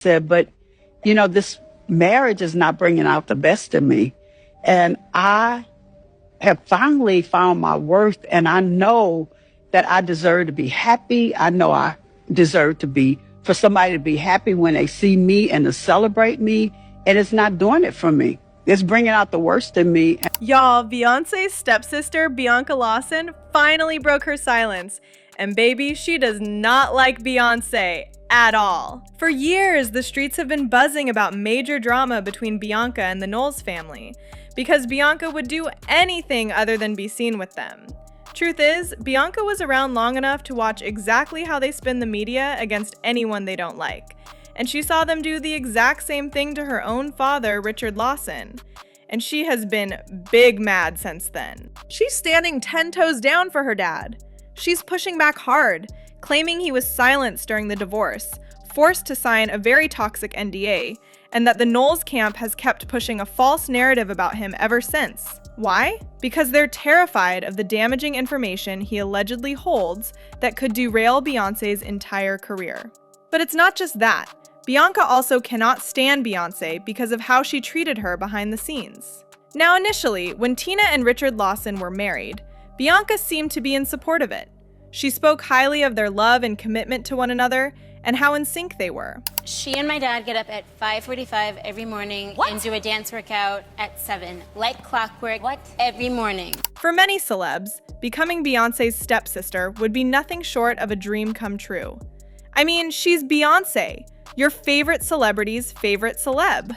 said, but this marriage is not bringing out the best in me. And I have finally found my worth, and I know that I deserve to be happy. I know I deserve for somebody to be happy when they see me and to celebrate me. And it's not doing it for me. It's bringing out the worst in me. Y'all, Beyonce's stepsister, Bianca Lawson, finally broke her silence. And baby, she does not like Beyonce at all. For years, the streets have been buzzing about major drama between Bianca and the Knowles family, because Bianca would do anything other than be seen with them. Truth is, Bianca was around long enough to watch exactly how they spin the media against anyone they don't like. And she saw them do the exact same thing to her own father, Richard Lawson. And she has been big mad since then. She's standing 10 toes down for her dad. She's pushing back hard, claiming he was silenced during the divorce, forced to sign a very toxic NDA, and that the Knowles camp has kept pushing a false narrative about him ever since. Why? Because they're terrified of the damaging information he allegedly holds that could derail Beyonce's entire career. But it's not just that. Bianca also cannot stand Beyonce because of how she treated her behind the scenes. Now initially, when Tina and Richard Lawson were married, Bianca seemed to be in support of it. She spoke highly of their love and commitment to one another and how in sync they were. She and my dad get up at 5:45 every morning and do a dance workout at 7, like clockwork, every morning. For many celebs, becoming Beyonce's stepsister would be nothing short of a dream come true. I mean, she's Beyonce, your favorite celebrity's favorite celeb.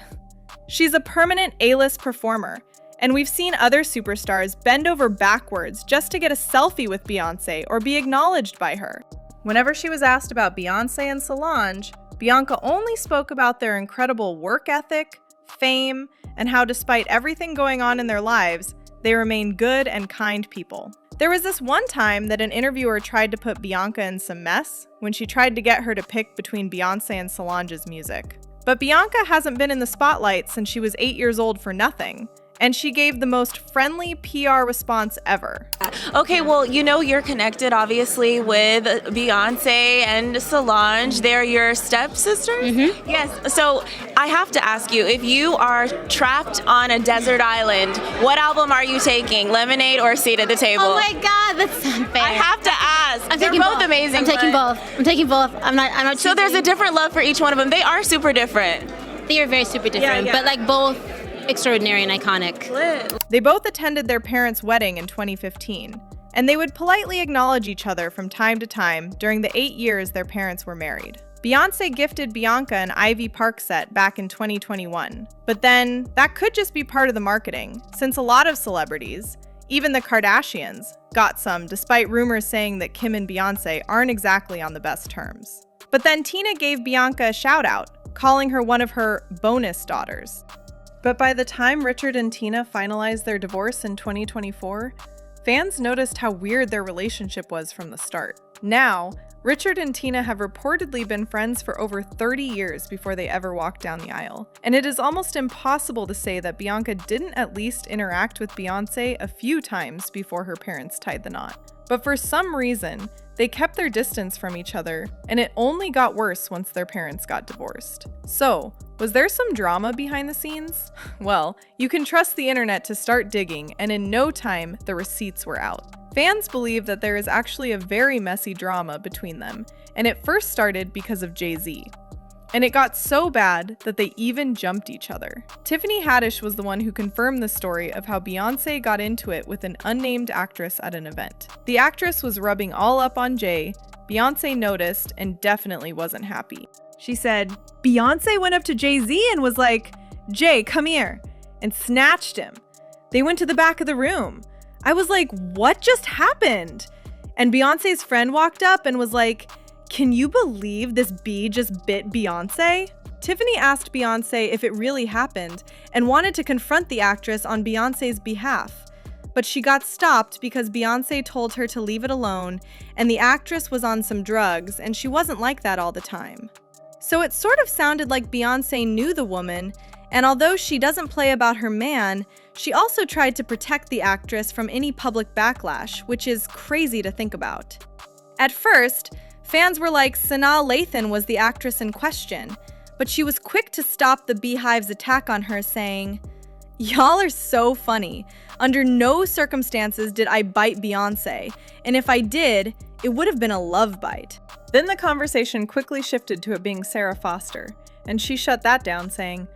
She's a permanent A-list performer, and we've seen other superstars bend over backwards just to get a selfie with Beyonce or be acknowledged by her. Whenever she was asked about Beyonce and Solange, Bianca only spoke about their incredible work ethic, fame, and how despite everything going on in their lives, they remain good and kind people. There was this one time that an interviewer tried to put Bianca in some mess when she tried to get her to pick between Beyonce and Solange's music. But Bianca hasn't been in the spotlight since she was 8 years old for nothing, and she gave the most friendly PR response ever. Okay, well, you're connected obviously with Beyonce and Solange. They're your stepsisters? Mm-hmm. Yes. So I have to ask you, if you are trapped on a desert island, what album are you taking? Lemonade or Seat at the Table? Oh my God, that's unfair. I have to ask. They're both amazing. I'm taking both. I'm taking both. I'm not So there's a different love for each one of them. They are super different. They are very super different, Yeah. but both extraordinary and iconic. They both attended their parents' wedding in 2015, and they would politely acknowledge each other from time to time during the 8 years their parents were married. Beyonce gifted Bianca an Ivy Park set back in 2021, but then that could just be part of the marketing, since a lot of celebrities, even the Kardashians, got some despite rumors saying that Kim and Beyonce aren't exactly on the best terms. But then Tina gave Bianca a shout out, calling her one of her bonus daughters. But by the time Richard and Tina finalized their divorce in 2024, fans noticed how weird their relationship was from the start. Now, Richard and Tina have reportedly been friends for over 30 years before they ever walked down the aisle. And it is almost impossible to say that Bianca didn't at least interact with Beyonce a few times before her parents tied the knot. But for some reason, they kept their distance from each other, and it only got worse once their parents got divorced. So, was there some drama behind the scenes? Well, you can trust the internet to start digging, and in no time, the receipts were out. Fans believe that there is actually a very messy drama between them, and it first started because of Jay-Z. And it got so bad that they even jumped each other. Tiffany Haddish was the one who confirmed the story of how Beyonce got into it with an unnamed actress at an event. The actress was rubbing all up on Jay, Beyonce noticed, and definitely wasn't happy. She said, Beyonce went up to Jay-Z and was like, Jay, come here, and snatched him. They went to the back of the room. I was like, what just happened? And Beyonce's friend walked up and was like, can you believe this bee just bit Beyonce? Tiffany asked Beyonce if it really happened and wanted to confront the actress on Beyonce's behalf. But she got stopped because Beyonce told her to leave it alone, and the actress was on some drugs, and she wasn't like that all the time. So it sort of sounded like Beyonce knew the woman, and although she doesn't play about her man, she also tried to protect the actress from any public backlash, which is crazy to think about. At first, fans were like Sanaa Lathan was the actress in question, But she was quick to stop the Beehive's attack on her, saying, "Y'all are so funny. Under no circumstances did I bite Beyonce, and if I did, it would have been a love bite." Then the conversation quickly shifted to it being Sarah Foster, and she shut that down, saying,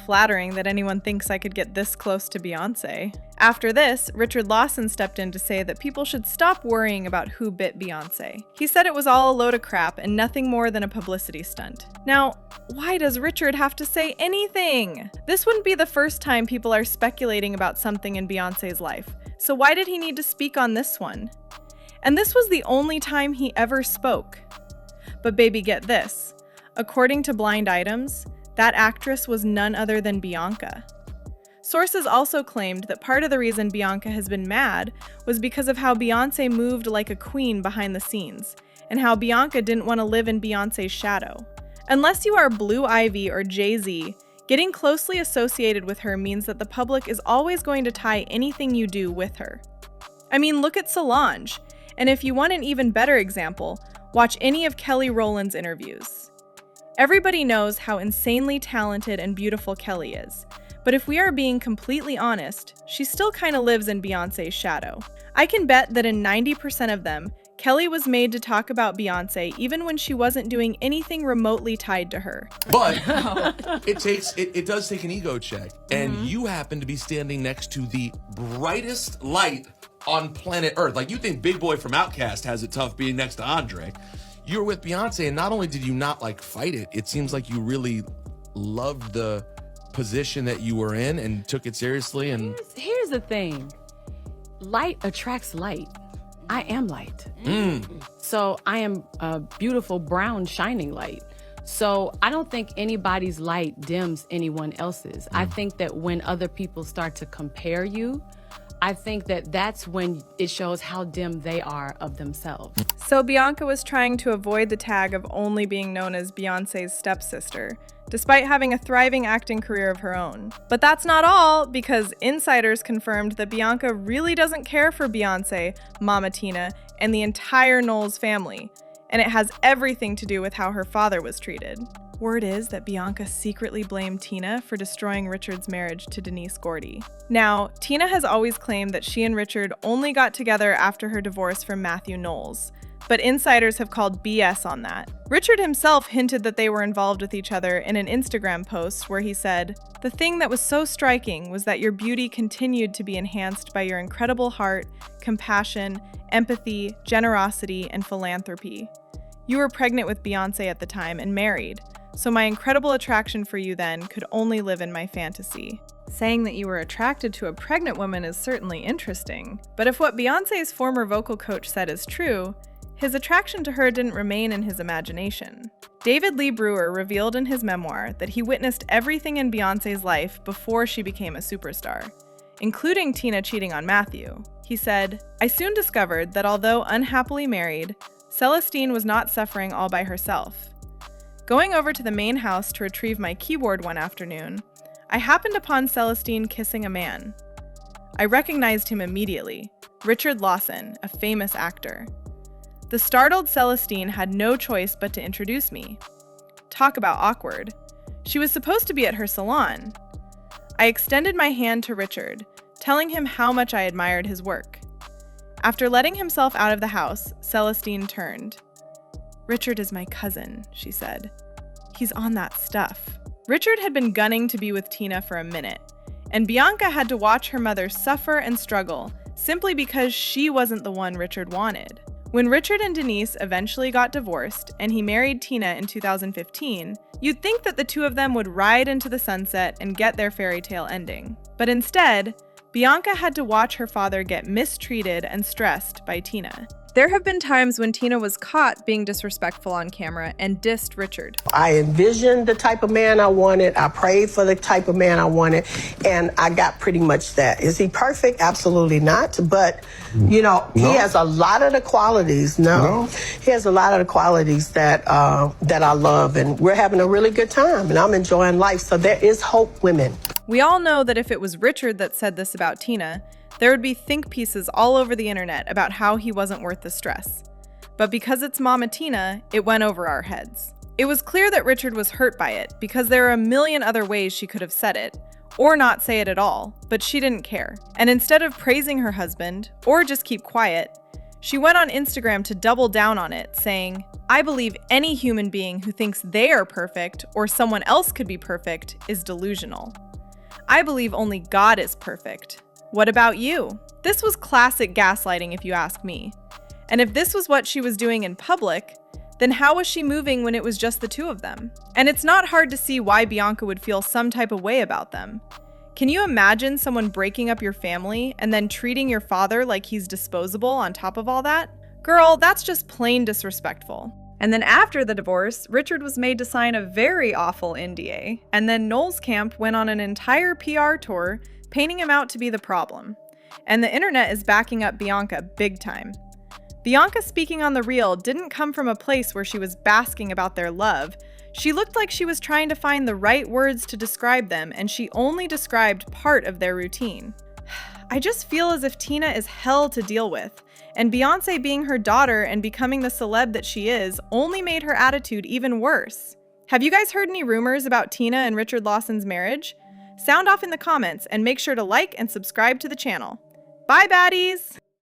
"Flattering that anyone thinks I could get this close to Beyonce." After this, Richard Lawson stepped in to say that people should stop worrying about who bit Beyonce. He said it was all a load of crap and nothing more than a publicity stunt. Now, why does Richard have to say anything? This wouldn't be the first time people are speculating about something in Beyonce's life, so why did he need to speak on this one? And this was the only time he ever spoke. But baby, get this. According to Blind Items, that actress was none other than Bianca. Sources also claimed that part of the reason Bianca has been mad was because of how Beyonce moved like a queen behind the scenes, and how Bianca didn't want to live in Beyonce's shadow. Unless you are Blue Ivy or Jay-Z, getting closely associated with her means that the public is always going to tie anything you do with her. I mean, look at Solange, and if you want an even better example, watch any of Kelly Rowland's interviews. Everybody knows how insanely talented and beautiful Kelly is, but if we are being completely honest, she still kind of lives in Beyonce's shadow. I can bet that in 90% of them, Kelly was made to talk about Beyonce even when she wasn't doing anything remotely tied to her. But it does take an ego check, and you happen to be standing next to the brightest light on planet Earth. Like, you think Big Boy from Outkast has it tough being next to Andre. You're with Beyonce, and not only did you not fight it, it seems like you really loved the position that you were in and took it seriously. And here's the thing. Light attracts light. I am light. So I am a beautiful brown shining light. So I don't think anybody's light dims anyone else's. I think that when other people start to compare you, I think that that's when it shows how dim they are of themselves. So Bianca was trying to avoid the tag of only being known as Beyonce's stepsister, despite having a thriving acting career of her own. But that's not all, because insiders confirmed that Bianca really doesn't care for Beyonce, Mama Tina, and the entire Knowles family, and it has everything to do with how her father was treated. Word is that Bianca secretly blamed Tina for destroying Richard's marriage to Denise Gordy. Now, Tina has always claimed that she and Richard only got together after her divorce from Matthew Knowles, but insiders have called BS on that. Richard himself hinted that they were involved with each other in an Instagram post where he said, "The thing that was so striking was that your beauty continued to be enhanced by your incredible heart, compassion, empathy, generosity, and philanthropy. You were pregnant with Beyonce at the time and married, so my incredible attraction for you then could only live in my fantasy." Saying that you were attracted to a pregnant woman is certainly interesting, but if what Beyonce's former vocal coach said is true, his attraction to her didn't remain in his imagination. David Lee Brewer revealed in his memoir that he witnessed everything in Beyonce's life before she became a superstar, including Tina cheating on Matthew. He said, "I soon discovered that although unhappily married, Celestine was not suffering all by herself. Going over to the main house to retrieve my keyboard one afternoon, I happened upon Celestine kissing a man. I recognized him immediately, Richard Lawson, a famous actor. The startled Celestine had no choice but to introduce me. Talk about awkward. She was supposed to be at her salon. I extended my hand to Richard, telling him how much I admired his work. After letting himself out of the house, Celestine turned. Richard is my cousin," she said. "He's on that stuff." Richard had been gunning to be with Tina for a minute, and Bianca had to watch her mother suffer and struggle simply because she wasn't the one Richard wanted. When Richard and Denise eventually got divorced and he married Tina in 2015, you'd think that the two of them would ride into the sunset and get their fairy tale ending. But instead, Bianca had to watch her father get mistreated and stressed by Tina. There have been times when Tina was caught being disrespectful on camera and dissed Richard. I envisioned the type of man I wanted. I prayed for the type of man I wanted, and I got pretty much that. Is he perfect? Absolutely not. But, he has a lot of the qualities. He has a lot of the qualities that I love, and we're having a really good time, and I'm enjoying life. So there is hope, women. We all know that if it was Richard that said this about Tina, there would be think pieces all over the internet about how he wasn't worth the stress. But because it's Mama Tina, it went over our heads. It was clear that Richard was hurt by it because there are a million other ways she could have said it, or not say it at all, but she didn't care. And instead of praising her husband, or just keep quiet, she went on Instagram to double down on it, saying, "I believe any human being who thinks they are perfect or someone else could be perfect is delusional. I believe only God is perfect. What about you?" This was classic gaslighting if you ask me. And if this was what she was doing in public, then how was she moving when it was just the two of them? And it's not hard to see why Bianca would feel some type of way about them. Can you imagine someone breaking up your family and then treating your father like he's disposable on top of all that? Girl, that's just plain disrespectful. And then after the divorce, Richard was made to sign a very awful NDA, and then Knowles Camp went on an entire PR tour painting him out to be the problem. And the internet is backing up Bianca big time. Bianca speaking on The Real didn't come from a place where she was basking about their love. She looked like she was trying to find the right words to describe them, and she only described part of their routine. I just feel as if Tina is hell to deal with, and Beyoncé being her daughter and becoming the celeb that she is only made her attitude even worse. Have you guys heard any rumors about Tina and Richard Lawson's marriage? Sound off in the comments and make sure to like and subscribe to the channel. Bye, baddies!